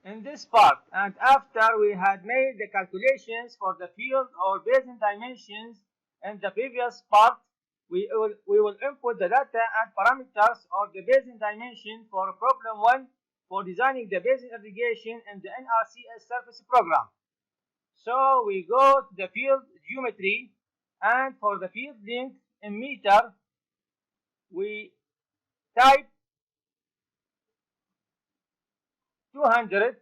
in this part, and after we had made the calculations for the field or basin dimensions in the previous part, we will input the data and parameters of the basin dimension for problem 1 for designing the basin irrigation in the NRCS Surface program. So we go to the field geometry, and for the field length in meter, we type 200,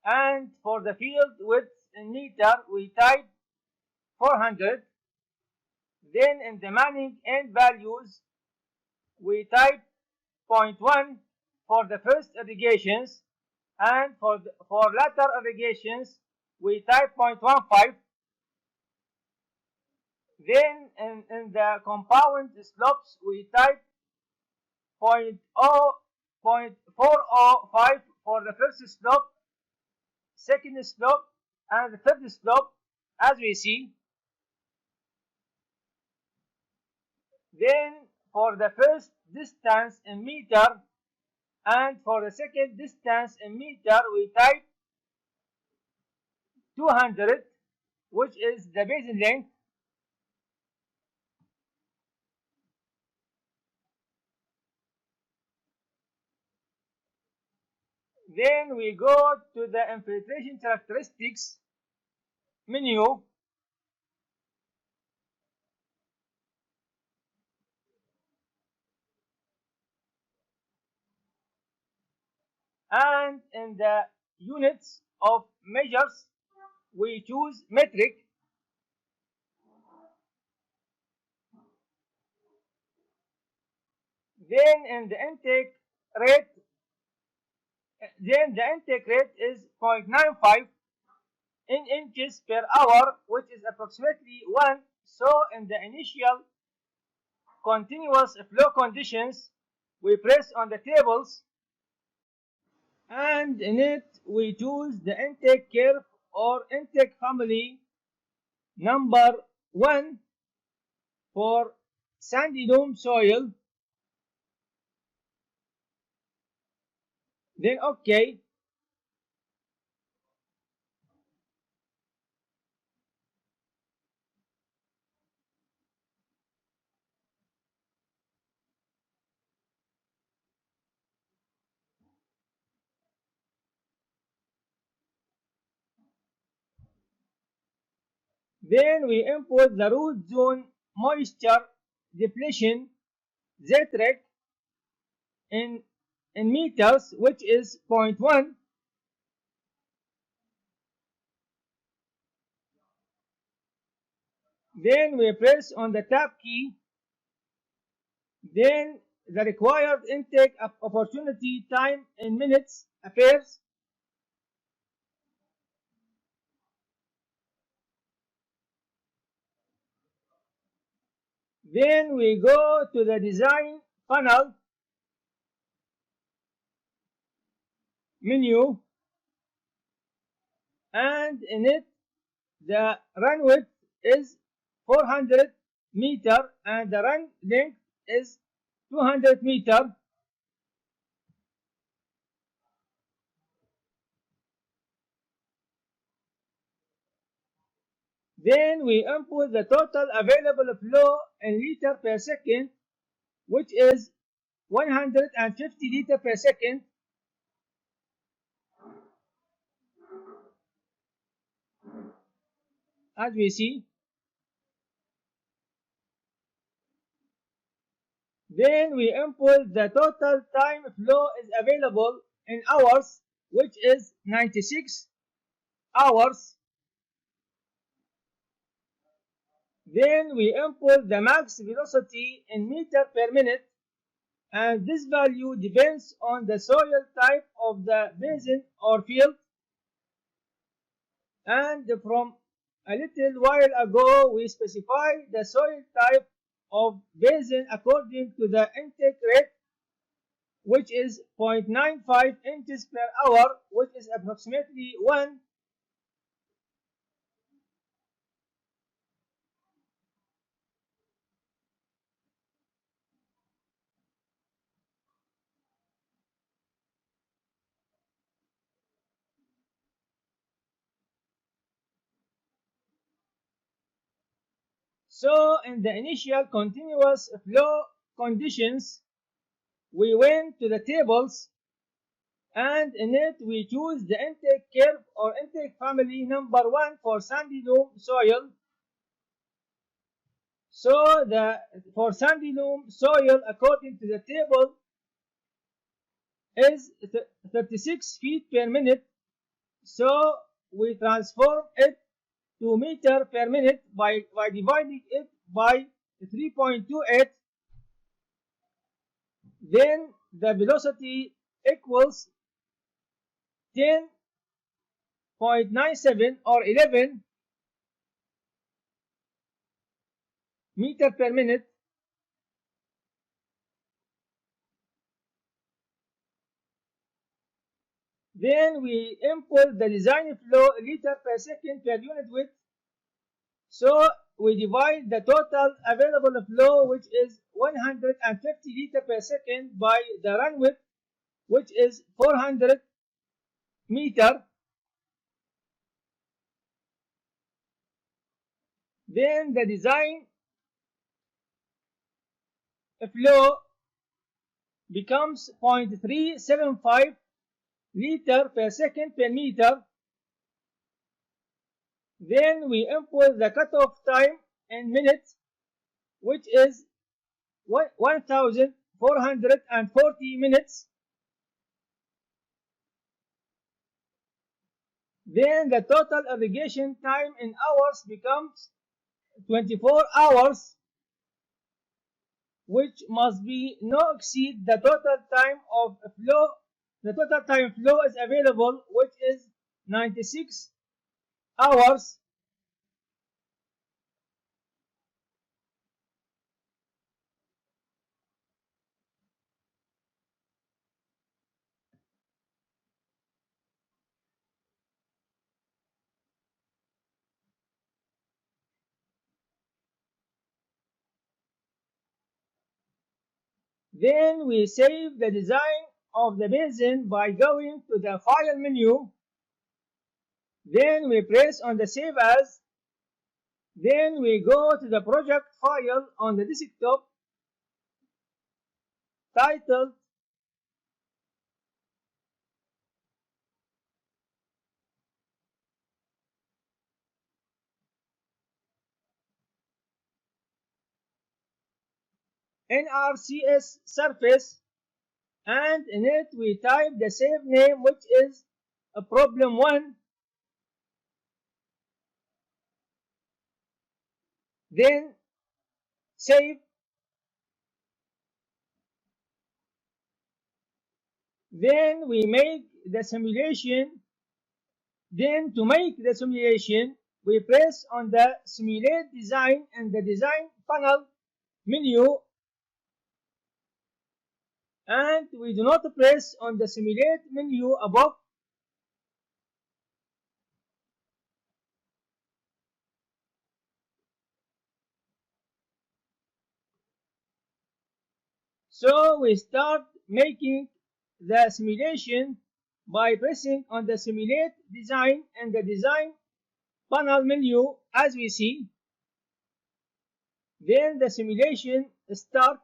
and for the field width in meter, we type 400. Then in the manning end values, we type zero point 0.1 for the first irrigations, and for latter irrigations, we type 0.15. Then in the compound slopes, we type 0.405 for the first slope, second slope, and the third slope, as we see. Then for the first distance in meter and for the second distance in meter, we type 200, which is the basin length. Then we go to the infiltration characteristics menu, and in the units of measures, we choose metric. Then in the intake rate, then the intake rate is 0.95 in inches per hour, which is approximately 1. So in the initial continuous flow conditions, we press on the tables, and in it we choose the intake curve or intake family number 1 for sandy loam soil. Then OK. Then we input the root zone moisture depletion Z rate in meters, which is 0.1. Then we press on the tab key. Then the required intake opportunity time in minutes appears. Then we go to the design funnel menu, and in it the run width is 400 meter and the run length is 200 meter. Then we input the total available flow in liter per second, which is 150 liter per second. As we see. Then we input the total time flow is available in hours, which is 96 hours. Then we input the max velocity in meter per minute, and this value depends on the soil type of the basin or field. And from a little while ago, we specify the soil type of basin according to the intake rate, which is 0.95 inches per hour, which is approximately 1. So in the initial continuous flow conditions, we went to the tables, and in it we choose the intake curve or intake family number 1 for sandy loam soil. So for sandy loam soil, according to the table, is 36 feet per minute. So we transform it to meter per minute by dividing it by 3.28. Then the velocity equals 10.97 or 11 meter per minute. Then we input the design flow liter per second per unit width. So we divide the total available flow, which is 150 liter per second, by the run width, which is 400 meter. Then the design flow becomes 0.375 liter per second per meter. Then we input the cutoff time in minutes, which is 1440 minutes. Then the total irrigation time in hours becomes 24 hours, which must be no exceed the total time of flow. The total time flow is available, which is 96 hours. Then we save the design of the basin by going to the File menu. Then we press on the Save As. Then we go to the project file on the desktop titled NRCS Surface, and in it we type the save name, which is problem 1. Then save. Then we make the simulation. Then to make the simulation, we press on the Simulate Design in the Design Panel menu, and we do not press on the Simulate menu above. So we start making the simulation by pressing on the Simulate Design in the Design Panel menu, as we see. Then the simulation starts.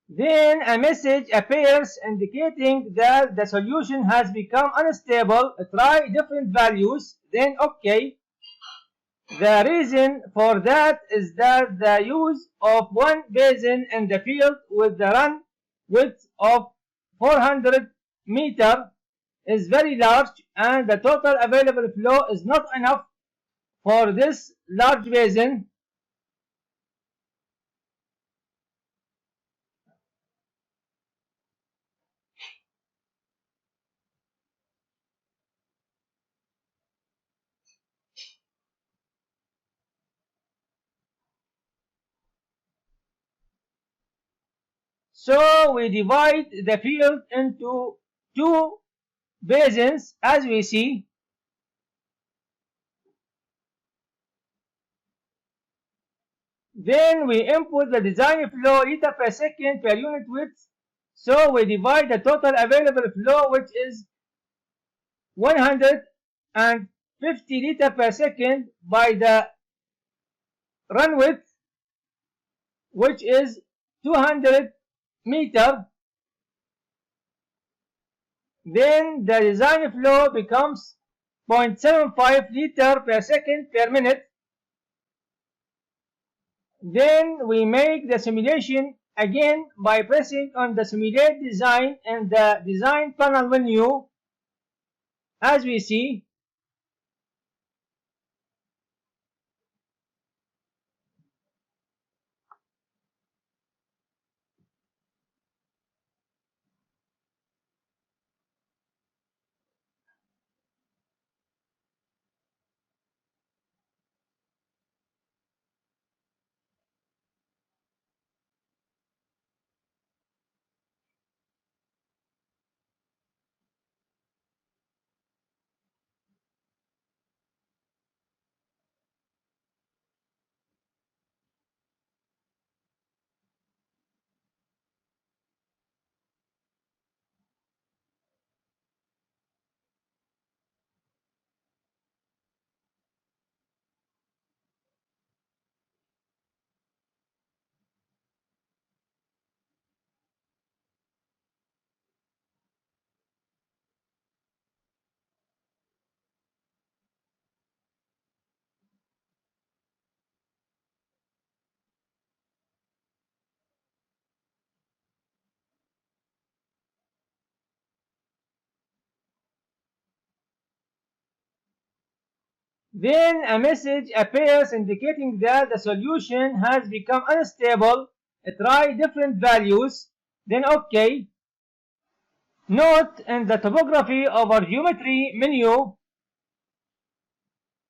Then a message appears indicating that the solution has become unstable. Try different values. Then OK. The reason for that is that the use of one basin in the field with the run width of 400 meter is very large, and the total available flow is not enough for this large basin. So we divide the field into two basins as we see. Then we input the design flow liter per second per unit width. So we divide the total available flow, which is 150 liter per second, by the run width, which is 200 meter. Then the design flow becomes 0.75 liter per second per minute. Then we make the simulation again by pressing on the simulate design in the design panel menu as we see. Then a message appears indicating that the solution has become unstable. Try different values. Then OK. Note in the topography of our geometry menu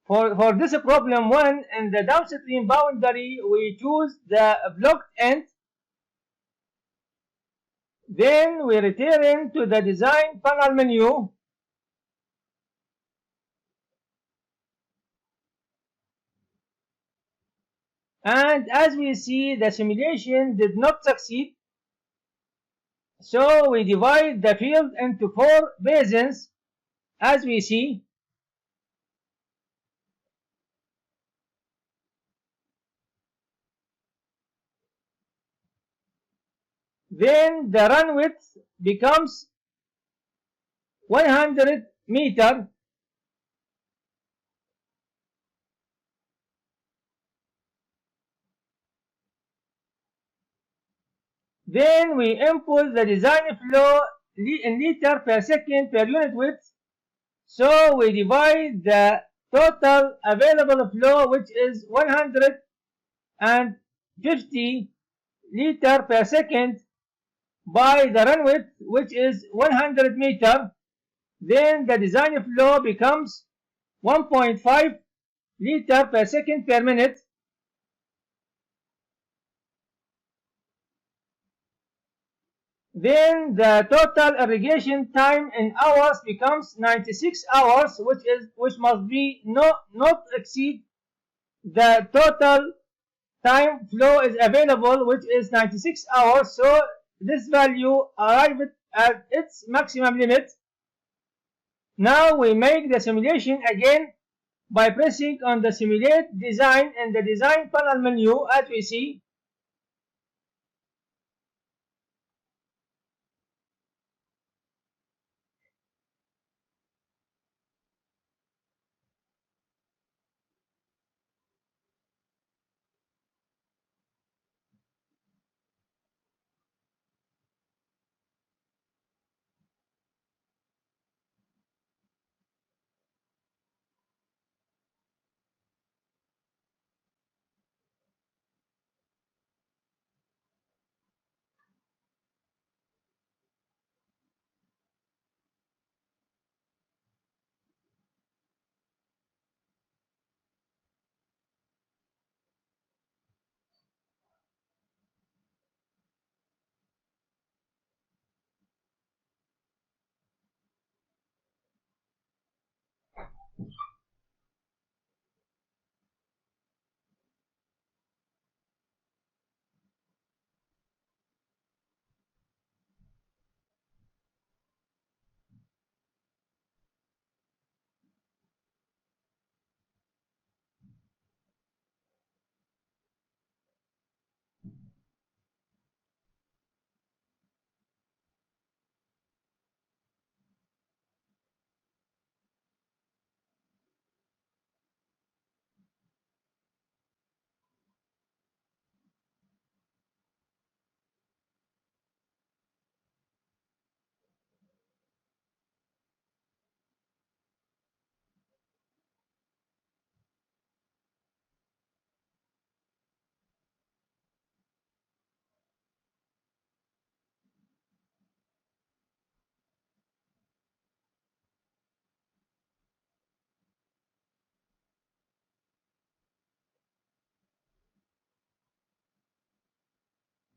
for this problem 1, in the downstream boundary we choose the blocked end. Then we return to the design panel menu. And as we see, the simulation did not succeed. So we divide the field into 4 basins as we see. Then the run width becomes 100 meter. Then we input the design flow in liter per second per unit width. So we divide the total available flow, which is 150 liter per second, by the run width, which is 100 meter. Then the design flow becomes 1.5 liter per second per minute. Then the total irrigation time in hours becomes 96 hours, which must be not exceed the total time flow is available, which is 96 hours. So this value arrived at its maximum limit. Now we make the simulation again by pressing on the simulate design in the design panel menu as we see.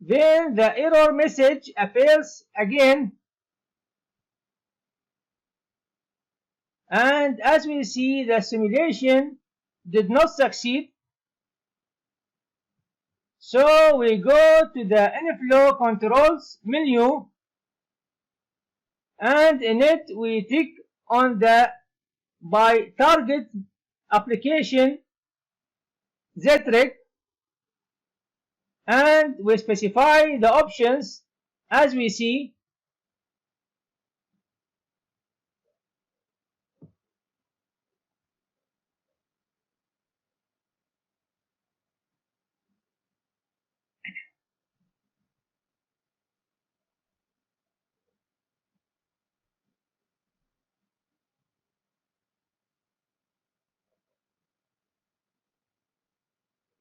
Then the error message appears again, and as we see, the simulation did not succeed. So we go to the inflow controls menu, and in it we tick on the by target application ZRIC, and we specify the options as we see.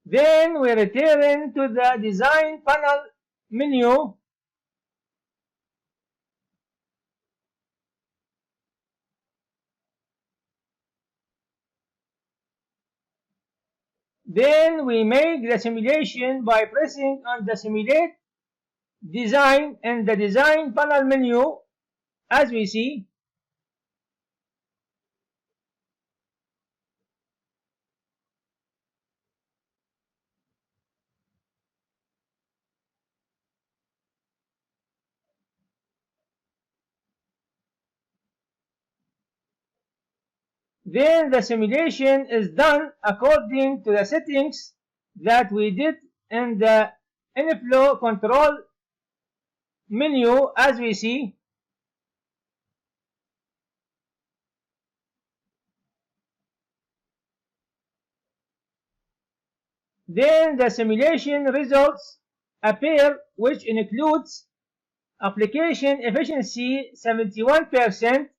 Then we return to the design panel menu, then we make the simulation by pressing on the simulate design in the design panel menu as we see. Then the simulation is done according to the settings that we did in the inflow control menu as we see. Then the simulation results appear, which includes application efficiency 71%,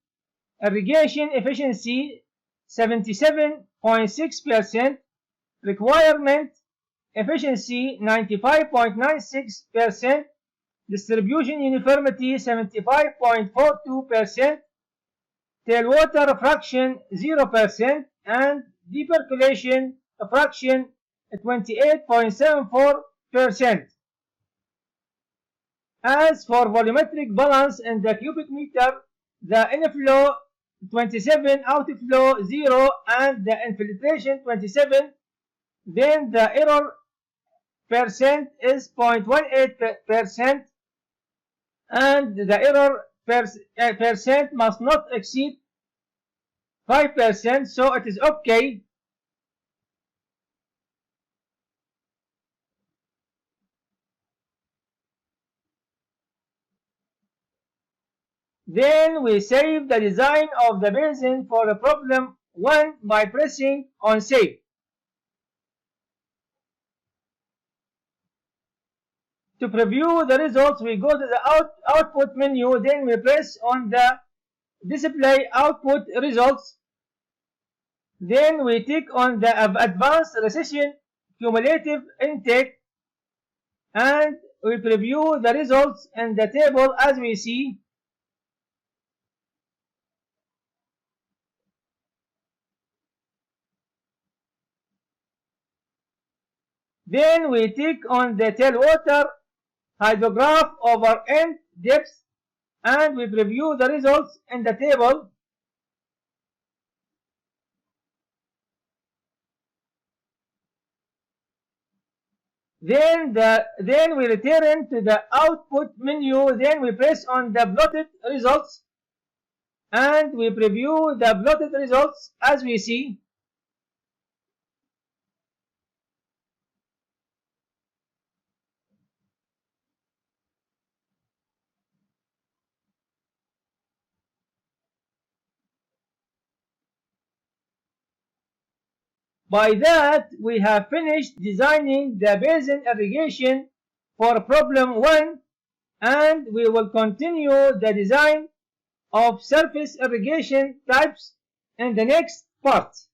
irrigation efficiency 77.6%, requirement efficiency 95.96%, distribution uniformity 75.42%, tailwater fraction 0%, and depercolation fraction 28.74%. As for volumetric balance in the cubic meter, the inflow 27, outflow 0, and the infiltration 27, then the error percent is 0.18%, and the error percent must not exceed 5%, so it is okay. Then we save the design of the basin for the problem 1 by pressing on Save. To preview the results, we go to the output menu, then we press on the display output results. Then we tick on the advanced recession cumulative intake, and we preview the results in the table as we see. Then we tick on the tailwater hydrograph over end depth, and we preview the results in the table. Then we return to the output menu, then we press on the plotted results, and we preview the plotted results as we see. By that, we have finished designing the basin irrigation for problem 1, and we will continue the design of surface irrigation types in the next part.